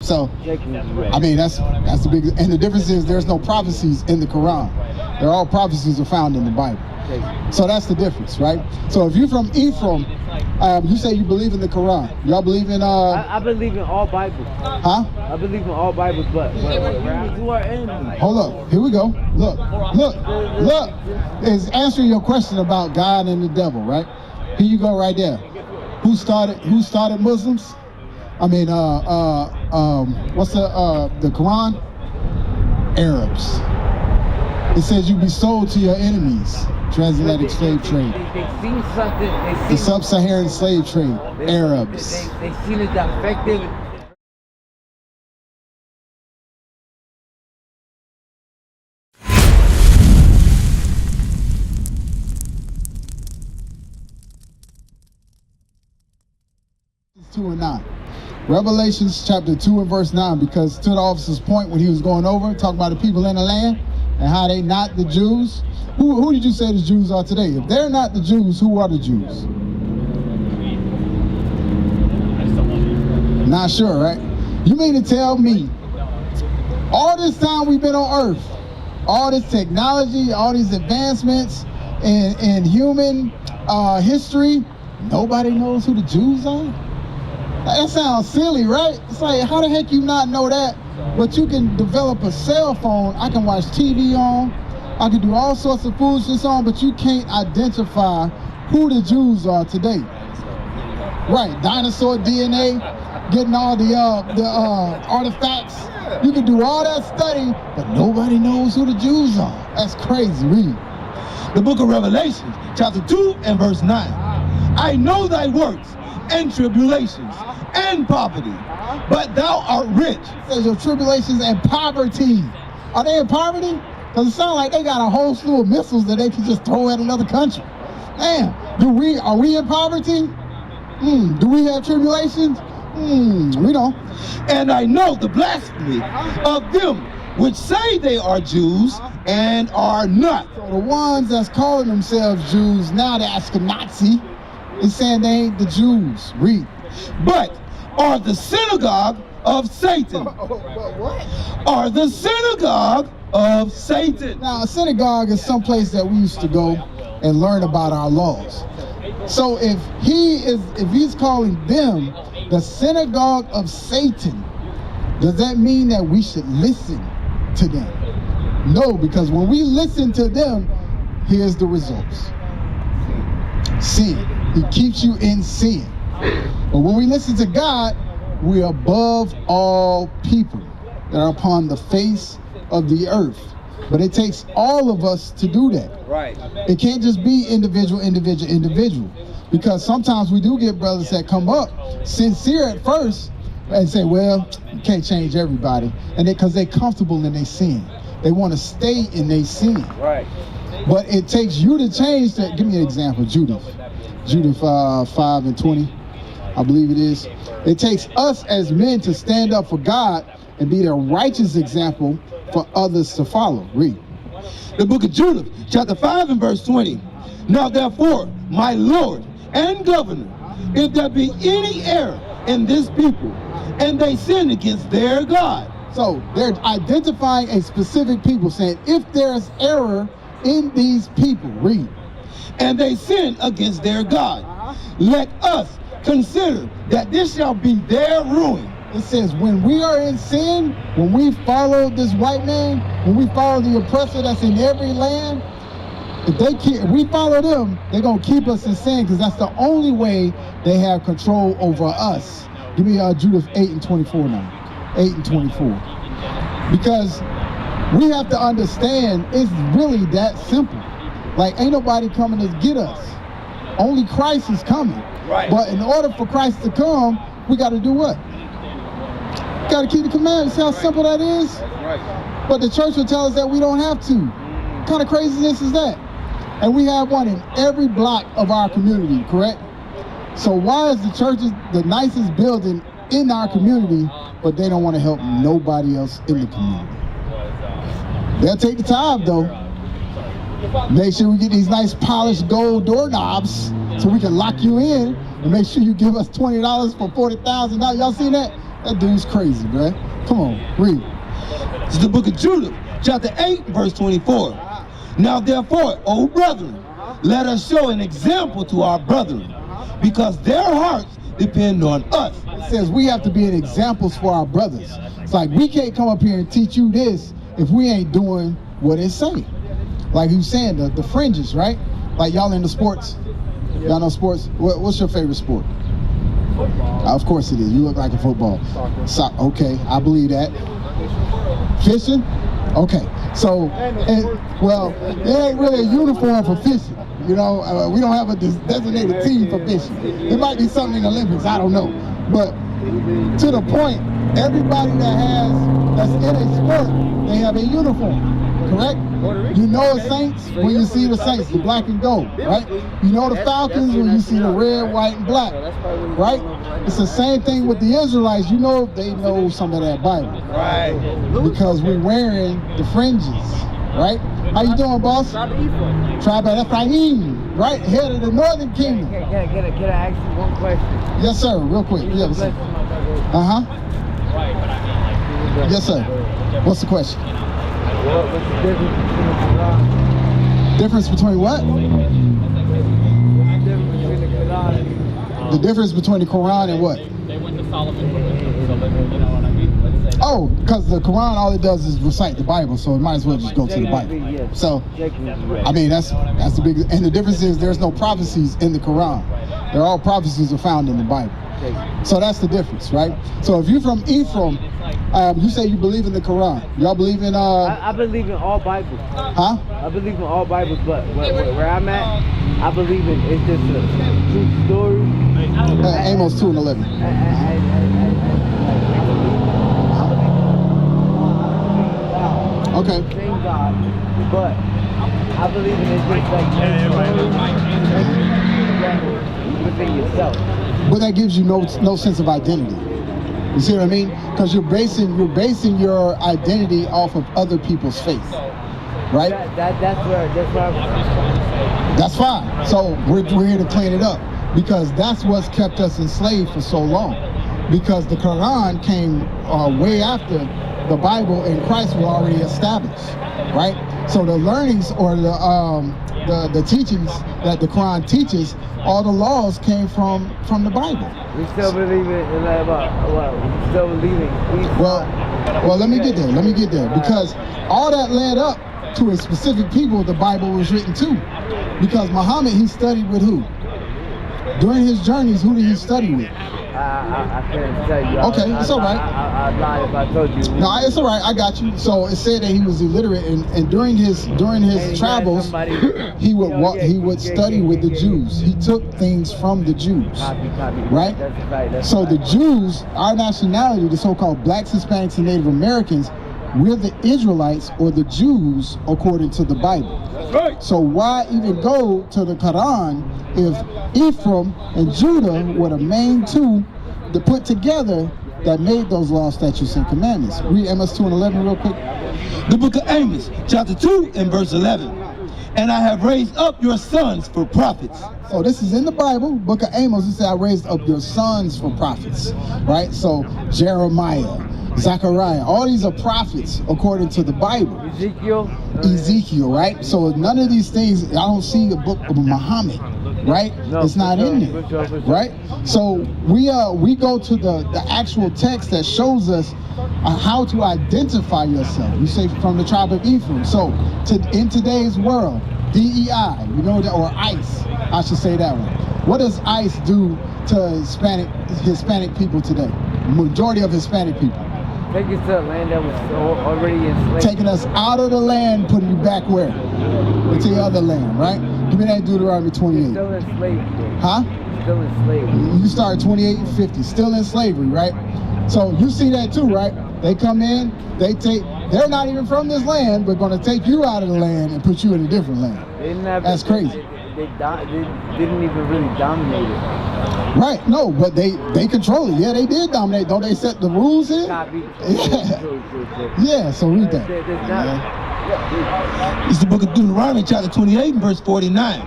So, I mean, that's the big, and the difference is there's no prophecies in the Quran. They're all prophecies are found in the Bible. So that's the difference, right? So if you're from Ephraim, you say you believe in the Quran. Y'all believe in I believe in all Bibles. Huh? I believe in all Bibles, but who are enemies? Hold up. Here we go. Look. It's answering your question about God and the devil, right? Here you go right there. Who started Muslims? I mean, what's the Quran? Arabs. It says you be sold to your enemies. Transatlantic slave trade. They seen something. The sub-Saharan slave trade. Arabs. They seen it affected. Two and 9. Revelations chapter 2 and verse 9, because to the officer's point when he was going over, talking about the people in the land and how they not the Jews. Who did you say the Jews are today? If they're not the Jews, who are the Jews? Not sure, right? You mean to tell me all this time we've been on earth, all this technology, all these advancements in human history, nobody knows who the Jews are? That sounds silly, right? It's like, how the heck you not know that? But you can develop a cell phone. I can watch TV on. I can do all sorts of foolishness on, but you can't identify who the Jews are today. Right, dinosaur DNA, getting all the artifacts. You can do all that study, but nobody knows who the Jews are. That's crazy, read. The book of Revelation, chapter 2 and verse 9. I know thy works and tribulations and poverty, but thou art rich. It says your tribulations and poverty. Are they in poverty? Because it sounds like they got a whole slew of missiles that they can just throw at another country. Damn, are we in poverty? Do we have tribulations? We don't. And I know the blasphemy of them which say they are Jews and are not. So the ones that's calling themselves Jews, now they're Ashkenazi, is saying they ain't the Jews. Read. But are the synagogue of Satan. What? Are the synagogue of Satan. Now, a synagogue is someplace that we used to go and learn about our laws. So if he's calling them the synagogue of Satan, does that mean that we should listen to them? No, because when we listen to them, here's the results. Sin. He keeps you in sin. But when we listen to God, we're above all people that are upon the face of the earth. But it takes all of us to do that. Right. It can't just be individual. Because sometimes we do get brothers that come up sincere at first and say, well, you can't change everybody. And because they're comfortable in their sin. They want to stay in their sin. Right. But it takes you to change that. Give me an example, Judith 5 and 20, I believe it is. It takes us as men to stand up for God and be the righteous example for others to follow. Read. The book of Judith, chapter 5 and verse 20. Now therefore, my Lord and governor, if there be any error in this people, and they sin against their God. So they're identifying a specific people, saying if there's error in these people, read. And they sin against their God. Let us consider that this shall be their ruin. It says when we are in sin, when we follow this white man, when we follow the oppressor that's in every land, if we follow them, they're going to keep us in sin, because that's the only way they have control over us. Give me Judith 8 and 24 now. 8 and 24. Because we have to understand it's really that simple. Like, ain't nobody coming to get us. Only Christ is coming. Right. But in order for Christ to come, we got to do what? Got to keep the commandments. See how simple that is? Right. But the church will tell us that we don't have to. What kind of craziness is that? And we have one in every block of our community, correct? So why is the church the nicest building in our community, but they don't want to help nobody else in the community? They'll take the time though. Make sure we get these nice polished gold doorknobs so we can lock you in, and make sure you give us $20 for $40,000. Y'all seen that? That dude's crazy, man. Come on, read. It's the book of Judah, chapter 8, verse 24. Now therefore, O brethren, let us show an example to our brethren, because their hearts depend on us. It says we have to be an examples for our brothers. It's like we can't come up here and teach you this if we ain't doing what it's saying. Like you saying, the fringes, right? Like y'all into sports? Y'all know sports? What's your favorite sport? Football. Of course it is. You look like a football. Soccer. Okay, I believe that. Fishing? Okay. So, well, it ain't really a uniform for fishing. You know, we don't have a designated team for fishing. It might be something in the Olympics, I don't know. But to the point, everybody that's in a sport, they have a uniform, correct? You know the Saints when you see the Saints, the black and gold, right? You know the Falcons when you see the red, white, and black, right? It's the same thing with the Israelites. You know they know some of that Bible, right? Because we're wearing the fringes, right? How you doing, boss? Tribe of Ephraim, right? Head of the northern kingdom. Can I ask you one question? Yes, sir. Real quick. Yes, sir. Yes, sir. What's the question? What's the difference between the Quran? Difference between what? The difference between the Quran and what? They went to Solomon for wisdom, so you know what I mean? Let's say Oh, because the Quran, all it does is recite the Bible, so it might as well just go to the Bible. So, I mean, that's the big, and the difference is there's no prophecies in the Quran. They're all prophecies are found in the Bible. So that's the difference, right? So if you're from Ephraim, you say you believe in the Quran. Y'all believe in I believe in all Bibles. Huh? I believe in all Bibles, but where I'm at, I believe in it's just a true story. Amos 2:11. Okay. Same God, but I believe in it just like within yourself. But that gives you no sense of identity. You see what I mean? Because you're basing your identity off of other people's faith, right? That's where That's fine. So we're here to clean it up because that's what's kept us enslaved for so long. Because the Quran came way after the Bible and Christ were already established, right? So the learnings or the teachings that the Quran teaches, all the laws came from the Bible. we still believe in like we still believe in peace. Well, let me get there because all that led up to a specific people the Bible was written to. Because Muhammad, he studied with who? During his journeys, who did he study with? I can't tell you. Okay, it's all right. I'd lie if I told you. No, it's all right. I got you. So it said that he was illiterate, and during his travels, he would study with the Jews. He took things from the Jews, right? So the Jews, our nationality, the so-called blacks, Hispanics, and Native Americans, we're the Israelites or the Jews according to the Bible. Right. So why even go to the Quran if Ephraim and Judah were the main two that put together that made those laws, statutes, and commandments? Read Amos 2:11 real quick. The book of Amos, chapter 2 and verse 11. And I have raised up your sons for prophets. So this is in the Bible, book of Amos. It said, I raised up your sons for prophets, right? So Jeremiah, Zechariah, all these are prophets according to the Bible. Ezekiel, right? So none of these things, I don't see the book of Muhammad, right? No, it's not in there, right? So we go to the actual text that shows us how to identify yourself. You say from the tribe of Ephraim. So in today's world, DEI, you know that, or ICE, I should say that one. What does ICE do to Hispanic people today? Majority of Hispanic people. Take us to a land that was already enslaved. Taking us out of the land, putting you back where? Into the other land, right? Give me that Deuteronomy 28. Still enslaved. Huh? Still enslaved. You start 28 and 50, still in slavery, right? So you see that too, right? They come in, they're not even from this land, but going to take you out of the land and put you in a different land. That's crazy. They didn't even really dominate it. Right, no, but they control it. Yeah, they did dominate. Don't they set the rules in? Yeah, so read that. It's the book of Deuteronomy, chapter 28 and verse 49.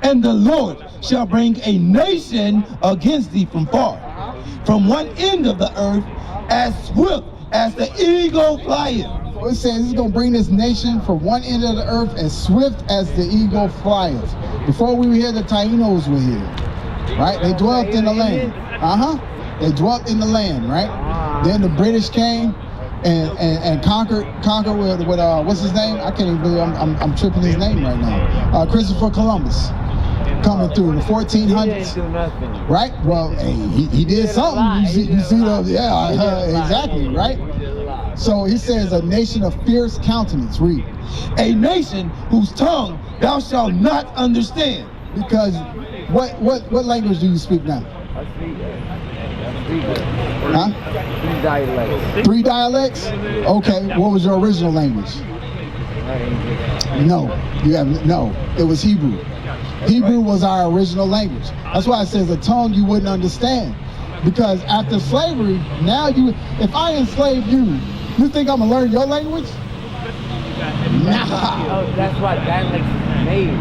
And the Lord shall bring a nation against thee from far, from one end of the earth as swift as the eagle flyeth. So it says it's going to bring this nation from one end of the earth as swift as the eagle flieth. Before we were here, the Taínos were here, right? They dwelt in the land. They dwelt in the land, right? Then the British came and conquered with what's his name? I can't even believe I'm tripping his name right now. Christopher Columbus coming through in the 1400s, right? Well, hey, he did something. You see exactly, right? So he says, a nation of fierce countenance. Read. A nation whose tongue thou shalt not understand. Because what language do you speak now? Huh? 3 dialects. 3 dialects? Okay. What was your original language? No. No. It was Hebrew. Hebrew was our original language. That's why it says a tongue you wouldn't understand. Because after slavery, now if I enslave you, you think I'm gonna learn your language? Nah. Oh, that's why dialects is made.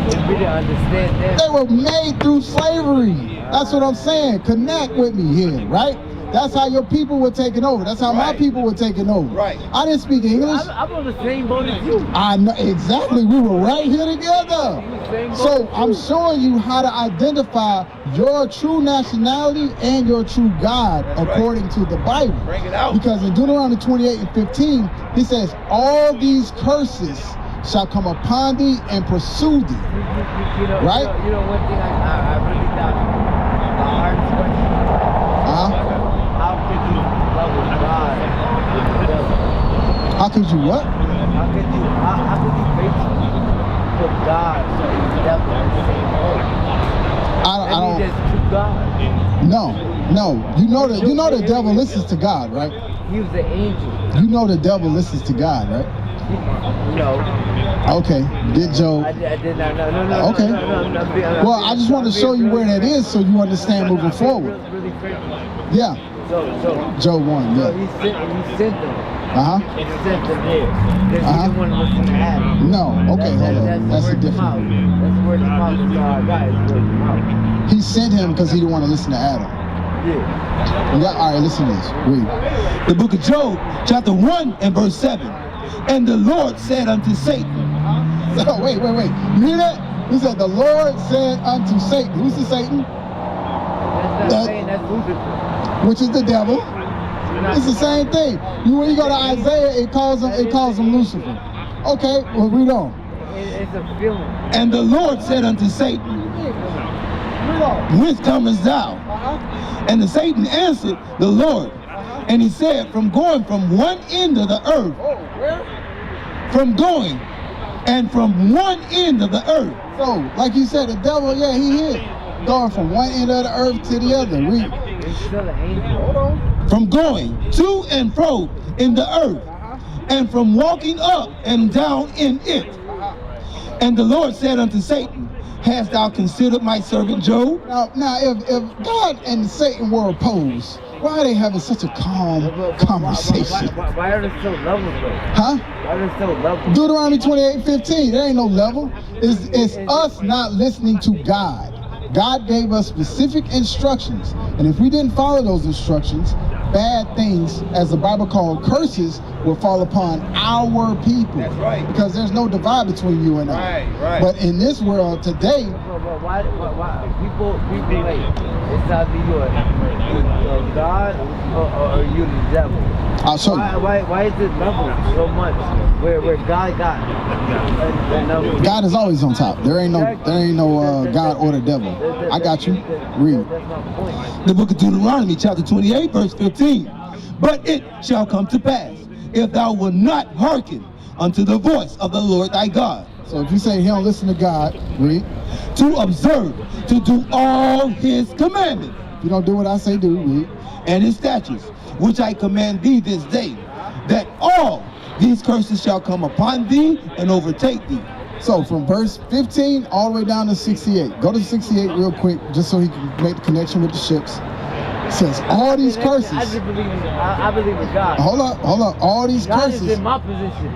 If we didn't understand them. They were made through slavery. That's what I'm saying. Connect with me here, right? That's how your people were taken over. That's how my people were taken over. Right. I didn't speak English. I'm on the same boat as you. I know exactly. We were right here together. So I'm showing you how to identify your true nationality and your true God according to the Bible. Bring it out. Because in Deuteronomy 28 and 15, he says, all these curses shall come upon thee and pursue thee. Right? You know one thing I really doubt. The hardest question. How could you love God with the devil? How could you what? How could you faithful with God so the devil is the same way? I don't. Just true God. No. You know the devil listens to God, right? He was the angel. You know the devil listens to God, right? No. Okay. Did Job? I did not. No. Okay. Well, I just want to show you where that is so you understand moving forward. Really crazy. Yeah. So Job 1, so yeah. he sent them. He sent them here. Because he didn't want to listen to Adam. No. Okay, hold on. That's a different. That's the word of mouth. That's all I got is word of mouth. He sent him because he didn't want to listen to Adam. Yeah. All right, listen to this. Read. The book of Job, chapter 1 and verse 7. And the Lord said unto Satan. So, wait. You hear that? He said, the Lord said unto Satan. Who's the Satan? That's not saying that's Lucifer. Which is the devil. It's the same thing. When you go to Isaiah, it calls him Lucifer. Okay, well, read on. It's a feeling. And the Lord said unto Satan, Read on. whence comest thou? And the Satan answered the Lord. And he said, from going from one end of the earth. Oh, where? From going and from one end of the earth. So, like you said, the devil, yeah, he here. Going from one end of the earth to the other. Read. It's still an angel. Hold on. From going to and fro in the earth. And from walking up and down in it. And the Lord said unto Satan, hast thou considered my servant Job? Now, if God and Satan were opposed, why are they having such a calm conversation? Why are they so level though? Huh? Why are they so level? Deuteronomy 28:15. There ain't no level. It's us not listening to God. God gave us specific instructions, and if we didn't follow those instructions, bad things, as the Bible called curses, will fall upon our people. That's right. Because there's no divide between you and I. Right. But in this world today, But why people like it's either you are God or you the devil? I'll show you. Why is it level so much where God got enough? God is always on top. There ain't no God or the devil. I got you. Read. That's my point. The book of Deuteronomy, chapter 28, verse 15. But it shall come to pass, if thou wilt not hearken unto the voice of the Lord thy God. So if you say he don't listen to God, read. To observe, to do all his commandments. If you don't do what I say do, read. And his statutes, which I command thee this day, that all these curses shall come upon thee and overtake thee. So from verse 15 all the way down to 68. Go to 68 real quick, just so he can make the connection with the ships. It says all these curses. I just believe in God. Hold up. All these God curses. is in my position.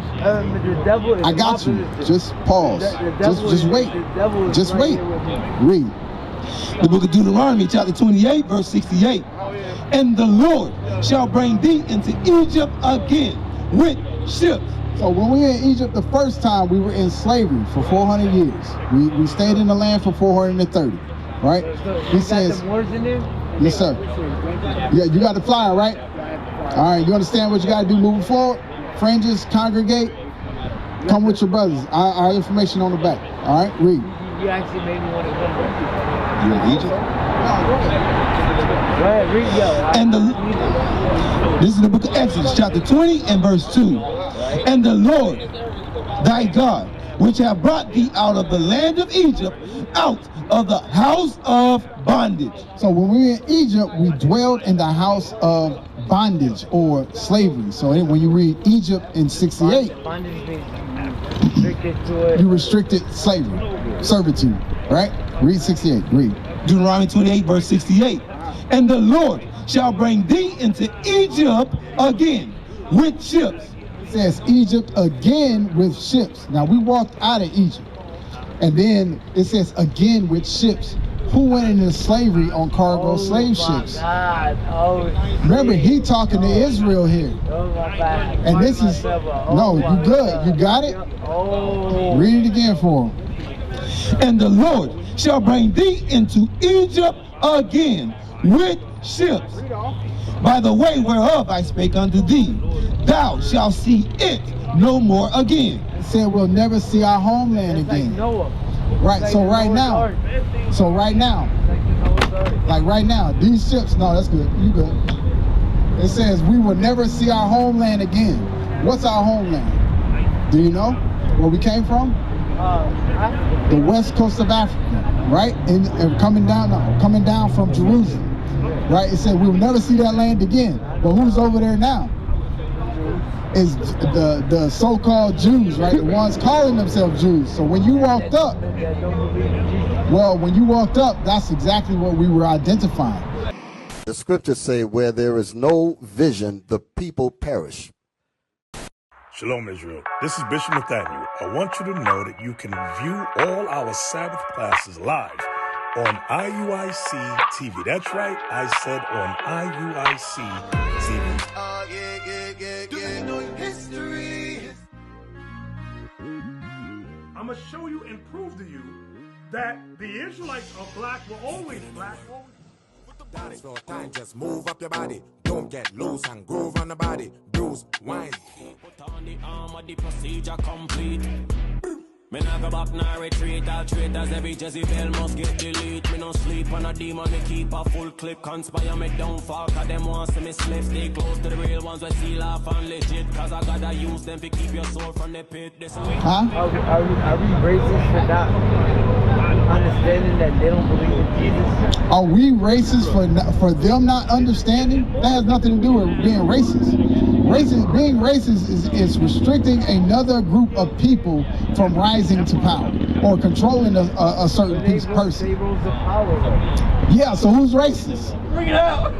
The devil is I in got my you. position. Just pause. Just wait. The devil is Just right wait. here with me. Read. The book of Deuteronomy, chapter 28, verse 68. And the Lord shall bring thee into Egypt again with ships. So when we were in Egypt the first time, we were in slavery for 400 years. We stayed in the land for 430, right? He says, yes, sir. Yeah, you got the flyer, right? All right, you understand what you got to do moving forward? Fringes, congregate, come with your brothers. Our information on the back. All right, read. You actually made me want to go there. You in Egypt? Go ahead, read, yo. And this is the book of Exodus, chapter 20 and verse 2. And the Lord thy God, which have brought thee out of the land of Egypt, out of the house of bondage. So when we were in Egypt, we dwelled in the house of bondage or slavery. So when you read Egypt in 68, Bondage means restricted to it. you restricted slavery, servitude, right? Read 68, read. Deuteronomy 28 verse 68. And the Lord shall bring thee into Egypt again with ships. It says Egypt again with ships. Now we walked out of Egypt. And then it says again with ships. Who went into slavery on cargo slave ships? God. Oh, Remember, he talking to Israel here. oh my bad. And this is, no, you good. You got it? Oh. Read it again for him. And the Lord shall bring thee into Egypt again with ships. By the way whereof I spake unto thee, thou shalt see it no more again. It said we'll never see our homeland It's like again. Noah. Right, It's so like right Noah's now, Ark. so right now, It's like the Noah's Ark. like right now, these ships, no, that's good, you good. It says we will never see our homeland again. What's our homeland? Do you know where we came from? Africa. The west coast of Africa, right? And coming down from Jerusalem, right? It said we'll never see that land again. But who's over there now? Is the so-called Jews, right? The ones calling themselves Jews. So when you walked up, That don't believe in Jesus. well, when you walked up, that's exactly what we were identifying. The scriptures say, where there is no vision, the people perish. Shalom, Israel. This is Bishop Nathaniel. I want you to know that you can view all our Sabbath classes live on IUIC TV. That's right, I said on IUIC TV. I'm going to show you and prove to you that the Israelites are black, were always black. Dance for time, just move up your body. Don't get loose and groove on the body. Bruise, wine. Put on the armor, the procedure complete. Me nah go back, nah retreat. All traitors, every Jezebel must get delete. Me no sleep on a demon, me keep a full clip. Conspire me downfall, cause them want see me slip. Stay close to the real ones, we seal off and legit. Cause I gotta use them to keep your soul from the pit. This week. Huh? Are we racist for not understanding that they don't believe in Jesus? Are we racist for them not understanding? That has nothing to do with being racist. Being racist is restricting another group of people from rising to power or controlling a certain person. They rose to power though. Yeah, so who's racist? Bring it out!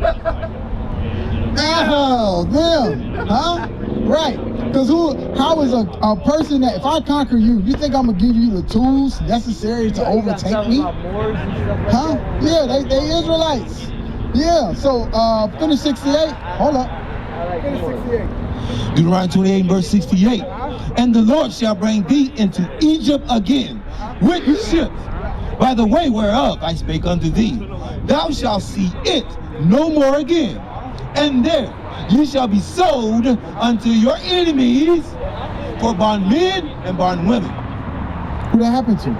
Oh, them, huh? Right. Because how is a person that, if I conquer you, you think I'm going to give you the tools necessary to overtake me? Huh? Yeah, they Israelites. Yeah, so finish 68. Hold up. Finish 68. Deuteronomy 28 verse 68. And the Lord shall bring thee into Egypt again with ships, by the way whereof I spake unto thee. Thou shalt see it no more again. And there you shall be sold unto your enemies for bondmen and bondwomen. Who that happened to?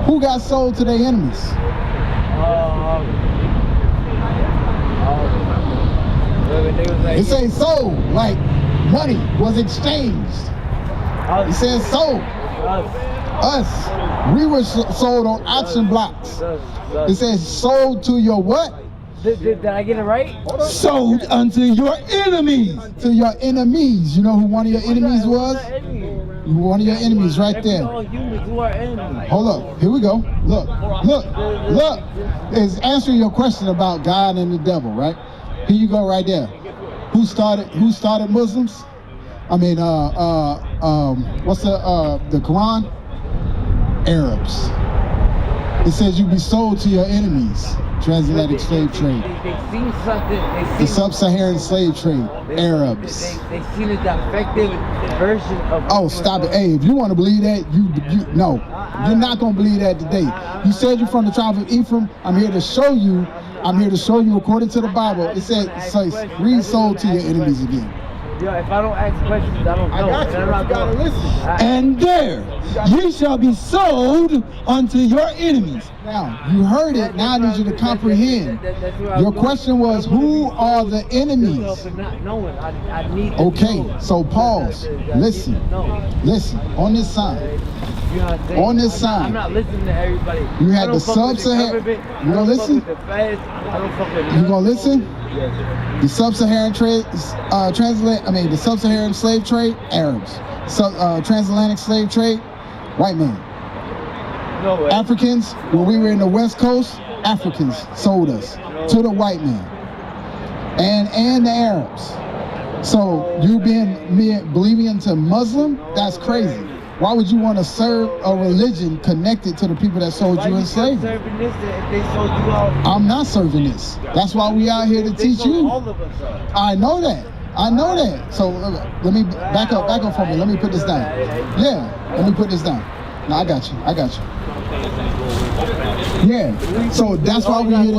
Who got sold to their enemies? It says sold, like money was exchanged. It says sold. Us. We were sold on auction blocks. It says sold to your what? Did I get it right? Sold unto your enemies. To your enemies. You know who one of your enemies was? One of your enemies right there. All humans who are enemies. Hold up. Here we go. Look. It's answering your question about God and the devil, right? Here you go right there. Who started Muslims? I mean, what's the Quran? Arabs. It says you be sold to your enemies. transatlantic slave trade. They seen something. The sub-Saharan slave trade, Arabs. They seen a defective version of. Oh, stop it! Hey, if you want to believe that, no, you're not gonna believe that today. You said you're from the tribe of Ephraim. I'm here to show you. According to the Bible. It says, read sold to your enemies again. Yo, if I don't ask questions, I don't know. I got you. You gotta listen. And there ye shall be sold unto your enemies. Now, you heard it. Now I need you to comprehend. Your question was, who are the enemies? Okay, so pause. Listen. On this sign. On this sign. I'm not listening to everybody. You had the sub-Saharan. You gonna listen? You gonna listen? The sub-Saharan the sub-Saharan slave trade, Arabs. Transatlantic slave trade, white man. No way. Africans, when we were in the West Coast, Africans sold us to the white man. And the Arabs. So you believing into Muslim, that's crazy. Why would you want to serve a religion connected to the people that sold you in slavery? I'm not serving this. That's why we out here to teach you. I know that. So let me back up for me. Let me put this down. Yeah, let me put this down. No, I got you. Yeah. So that's why we're here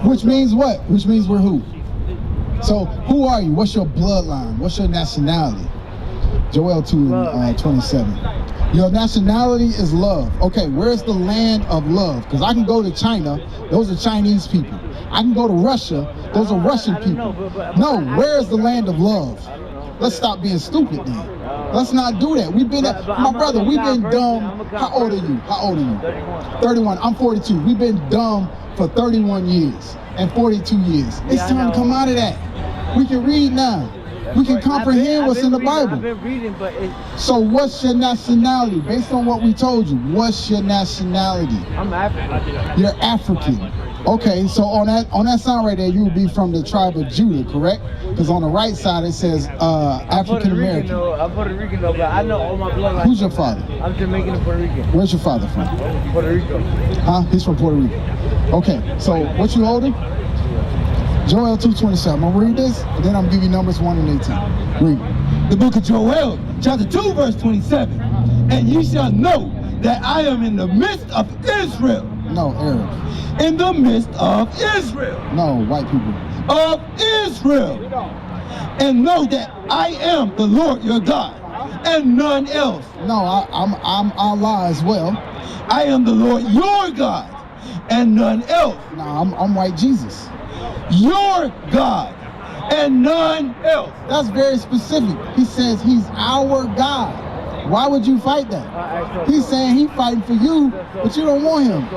which means what? Which means we're who? So who are you? What's your bloodline? What's your nationality? Joel 2:27. Your nationality is love. Okay, where's the land of love? Because I can go to China, those are Chinese people. I can go to Russia, those are Russian people. No, where's the land of love? Let's stop being stupid then. Let's not do that. We've been, my brother, we've been dumb. How old are you? 31. I'm 42. We've been dumb for 31 years and 42 years. It's time to come out of that. We can read now. We can comprehend what's in the Bible. So what's your nationality? Based on what we told you, what's your nationality? I'm African. You're African. Okay, so on that sign right there, you would be from the tribe of Judah, correct? Because on the right side it says African American. I'm Puerto Rican though, but I know all my bloodlines. Who's your father? I'm Jamaican and Puerto Rican. Where's your father from? Puerto Rico. Huh? He's from Puerto Rico. Okay, so what you holding? Joel 2:27. I'm gonna read this, and then I'm gonna give you Numbers 1 and 18. Read. The book of Joel, chapter 2, verse 27. And ye shall know that I am in the midst of Israel. No, Arab. In the midst of Israel. No, white people. Of Israel. And know that I am the Lord your God, and none else. No, I'm Allah as well. I am the Lord your God, and none else. No, I'm white Jesus. Your God, and none else. That's very specific. He says he's our God. Why would you fight that? He's saying he's fighting for you, but you don't want him.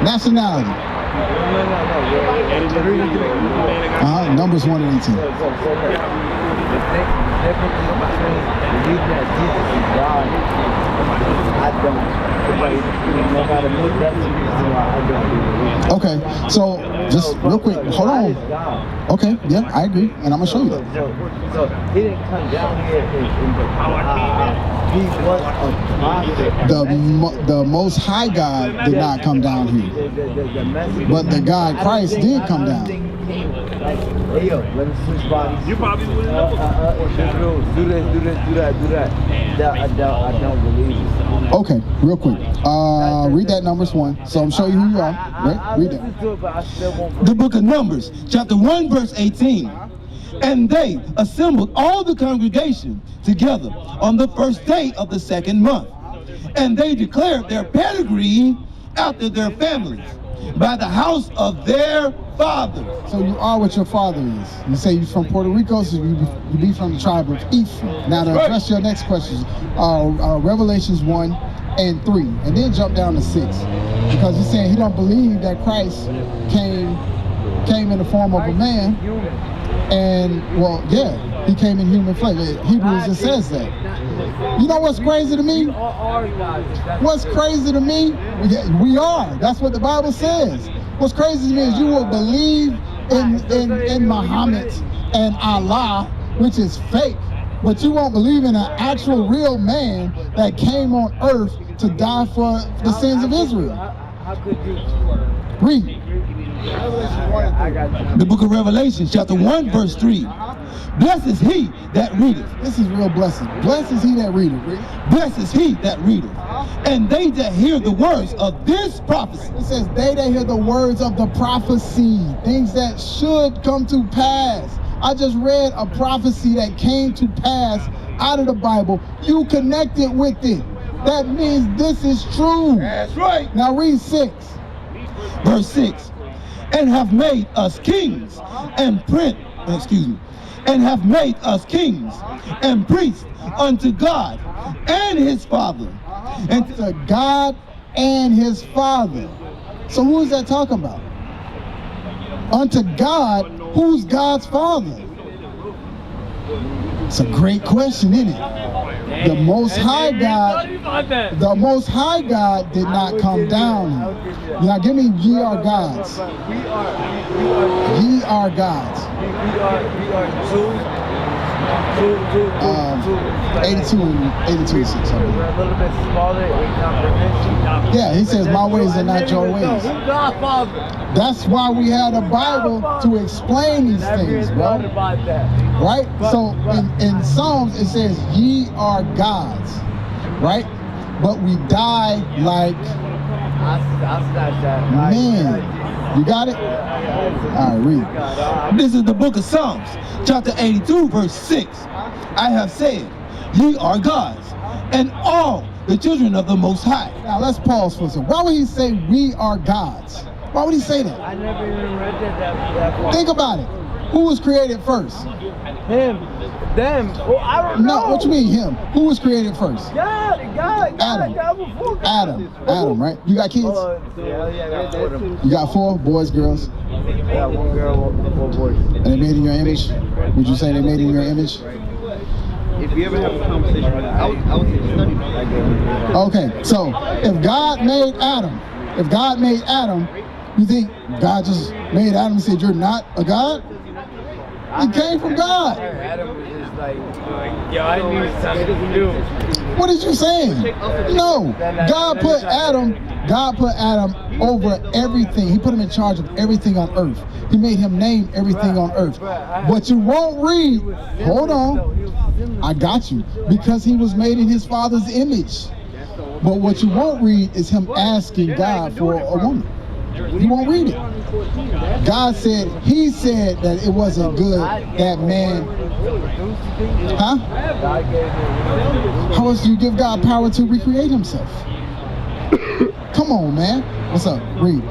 Nationality. Numbers 1 and 18. Okay, so just real quick, hold on. Okay, yeah, I agree, and I'm gonna show you that. So he didn't come down here he was a prophet. The Most High God did not come down here, but the God Christ did come down. Hey yo, let me switch bodies. You probably wouldn't know. Do this, do that. I don't believe it. Okay, real quick. Read that Numbers 1. So I'm showing you who you are. Right? Read that. The book of Numbers, chapter 1, verse 18. And they assembled all the congregation together on the first day of the second month. And they declared their pedigree after their families by the house of their fathers. So you are what your father is. You say you're from Puerto Rico, so you be from the tribe of Ephraim. Now to address your next questions, Revelations 1 and 3, and then jump down to 6, because he's saying he don't believe that Christ came in the form of a man. And well, yeah, he came in human flesh. Hebrews, it says that. You know what's crazy to me? What's crazy to me? We are. That's what the Bible says. What's crazy to me is you will believe in Muhammad and Allah, which is fake, But you won't believe in an actual real man that came on earth to die for the sins of Israel. How could you? Read. I got you. The book of Revelation, chapter 1, verse 3. Blessed is he that readeth. This is real blessing. Blessed is he that readeth. Read. Blessed is he that readeth. And they that hear the words of this prophecy. It says, they that hear the words of the prophecy, things that should come to pass. I just read a prophecy that came to pass out of the Bible. You connected with it. That means this is true. That's right. Now read 6. Verse 6. And have made us kings and and have made us kings and priests unto God and his Father. And To God and his Father. So who is that talking about? Unto God, who's God's Father? It's a great question, isn't it? The Most High God, did not come down here. Now give me ye are gods. Ye are gods. We are Jews. 82 and 6. We're a little bit smaller in comprehension. Yeah, he says my ways are not your ways. Godfather. That's why we had a Bible to explain these things, bro. About that. Right? So in Psalms it says ye are gods, right? But we die like I'll snatch that. man. You got it? All right, read. this is the book of Psalms, chapter 82, verse 6. I have said, ye are gods, and all the children of the Most High. Now let's pause for a second. Why would he say we are gods? Why would he say that? I never even read that part. Think about it. Who was created first? Him. Them. Oh, I don't know. No, what you mean him? Who was created first? God Adam. before God. Adam, right? You got kids? Yeah, I got 4 of them. You got 4 boys, girls, I got 1 girl, 4 boys. and they made in your image? Would you say they made in your image? If you ever have a conversation with me, I would say study me. Okay, so if God made Adam, you think God just made Adam and said you're not a God? He came from God. Adam was just like, yo, I need something to do. What is you saying? No. God put Adam over everything. He put him in charge of everything on earth. He made him name everything on earth. But you won't read. Hold on. I got you. Because he was made in his father's image. But what you won't read is him asking God for a woman. You won't read it. God said, he said that it wasn't good that man. Huh? How else do you give God power to recreate himself? Come on, man. What's up? Read.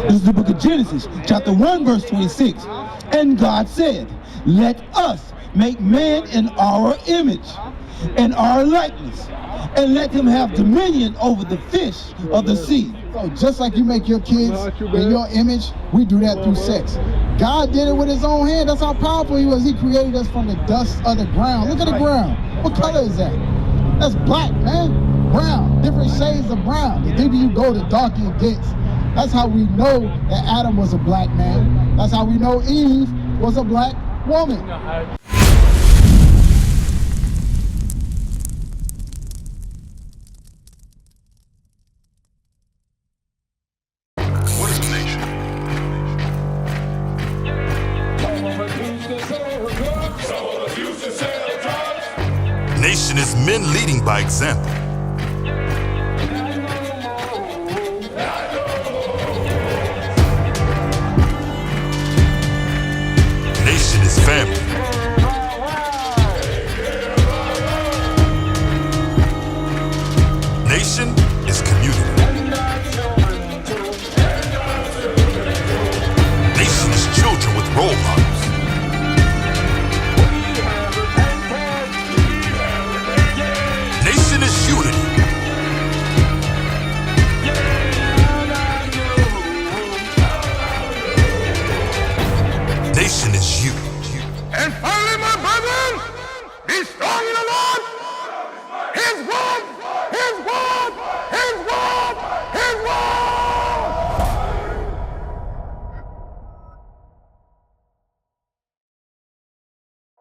This is the book of Genesis, chapter 1, verse 26. And God said, let us make man in our image and our likeness, and let him have dominion over the fish of the sea. So just like you make your kids in your image, we do that through sex. God did it with his own hand. That's how powerful he was. He created us from the dust of the ground. Look at the ground. What color is that? That's black, man. Brown. Different shades of brown. The deeper you go, the darker it gets. That's how we know that Adam was a black man. That's how we know Eve was a black woman. Nation is men leading by example. Nation is family. Nation is community. Nation is children with role models. Nation is unity. Nation is you. And finally, my brethren, be strong in the Lord, His word